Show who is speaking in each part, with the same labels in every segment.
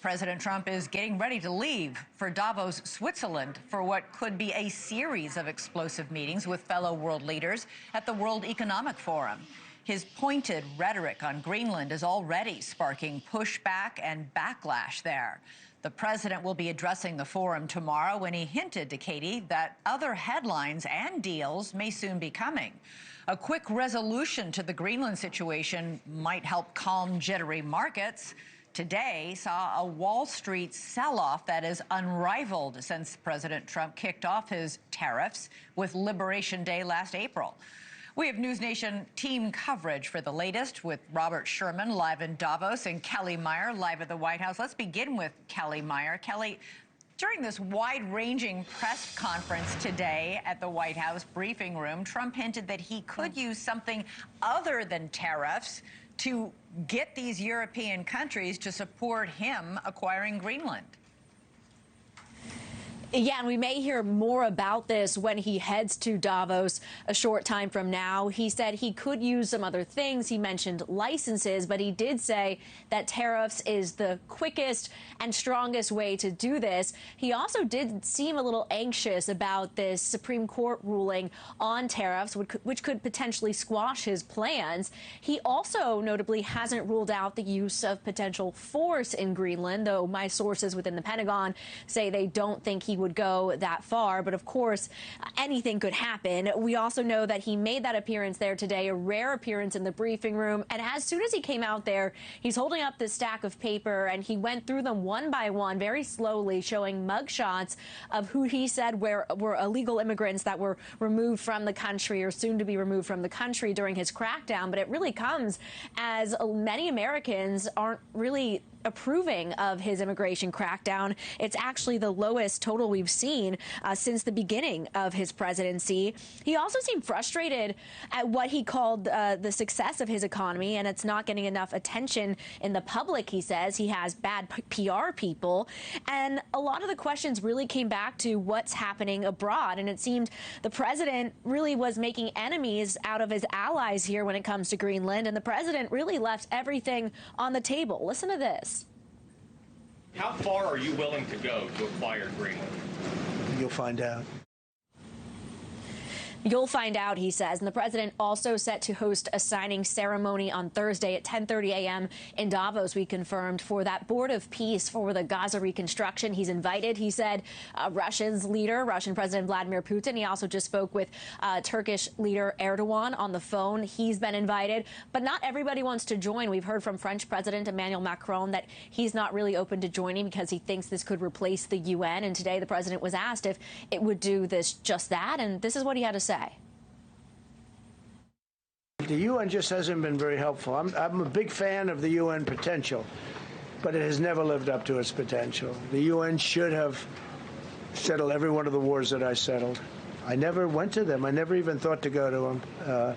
Speaker 1: President Trump is getting ready to leave for Davos, Switzerland, for what could be a series of explosive meetings with fellow world leaders at the World Economic Forum. His pointed rhetoric on Greenland is already sparking pushback and backlash there. The president will be addressing the forum tomorrow when he hinted to Katie that other headlines and deals may soon be coming. A quick resolution to the Greenland situation might help calm jittery markets. Today saw a Wall Street sell-off that is unrivaled since President Trump kicked off his tariffs with Liberation Day last April. We have NewsNation team coverage for the latest with Robert Sherman live in Davos and Kellie Meyer live at the White House. Let's begin with Kellie Meyer. Kellie, during this wide-ranging press conference today at the White House briefing room, Trump hinted that he could use something other than tariffs to get these European countries to support him acquiring Greenland.
Speaker 2: Yeah, and we may hear more about this when he heads to Davos a short time from now. He said he could use some other things. He mentioned licenses, but he did say that tariffs is the quickest and strongest way to do this. He also did seem a little anxious about this Supreme Court ruling on tariffs, which could potentially squash his plans. He also notably hasn't ruled out the use of potential force in Greenland, though my sources within the Pentagon say they don't think he would go that far. But of course, anything could happen. We also know that he made that appearance there today, a rare appearance in the briefing room. And as soon as he came out there, he's holding up this stack of paper and he went through them one by one, very slowly, showing mugshots of who he said were illegal immigrants that were removed from the country or soon to be removed from the country during his crackdown. But it really comes as many Americans aren't really approving of his immigration crackdown. It's actually the lowest total we've seen since the beginning of his presidency. He also seemed frustrated at what he called the success of his economy, and it's not getting enough attention in the public. He says he has bad PR people, and a lot of the questions really came back to what's happening abroad, and it seemed the president really was making enemies out of his allies here when it comes to Greenland, and the president really left everything on the table. Listen to this.
Speaker 3: How far are you willing to go to acquire Greenland?
Speaker 4: You'll find out.
Speaker 2: You'll find out, he says. And the president also set to host a signing ceremony on Thursday at 10:30 a.m. in Davos, we confirmed, for that board of peace for the Gaza reconstruction. He's invited, he said, Russian President Vladimir Putin. He also just spoke with Turkish leader Erdogan on the phone. He's been invited, but not everybody wants to join. We've heard from French President Emmanuel Macron that he's not really open to joining because he thinks this could replace the UN. And today the president was asked if it would do just that. And this is what he had to say.
Speaker 4: The UN just hasn't been very helpful. I'm a big fan of the UN potential, but it has never lived up to its potential. The UN should have settled every one of the wars that I settled. I never went to them. I never even thought to go to them.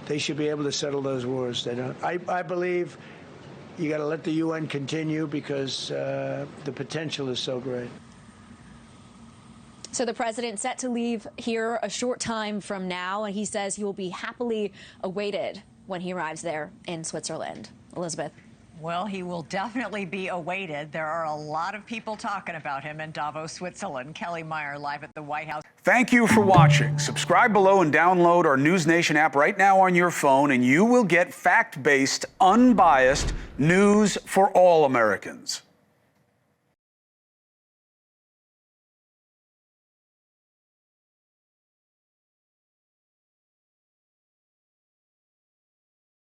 Speaker 4: They should be able to settle those wars. They don't. I believe you got to let the UN continue because the potential is so great.
Speaker 2: So the president set to leave here a short time from now, and he says he will be happily awaited when he arrives there in Switzerland. Elizabeth.
Speaker 1: Well, he will definitely be awaited. There are a lot of people talking about him in Davos, Switzerland. Kellie Meyer live at the White House.
Speaker 5: Thank you for watching. Subscribe below and download our NewsNation app right now on your phone, and you will get fact-based, unbiased news for all Americans.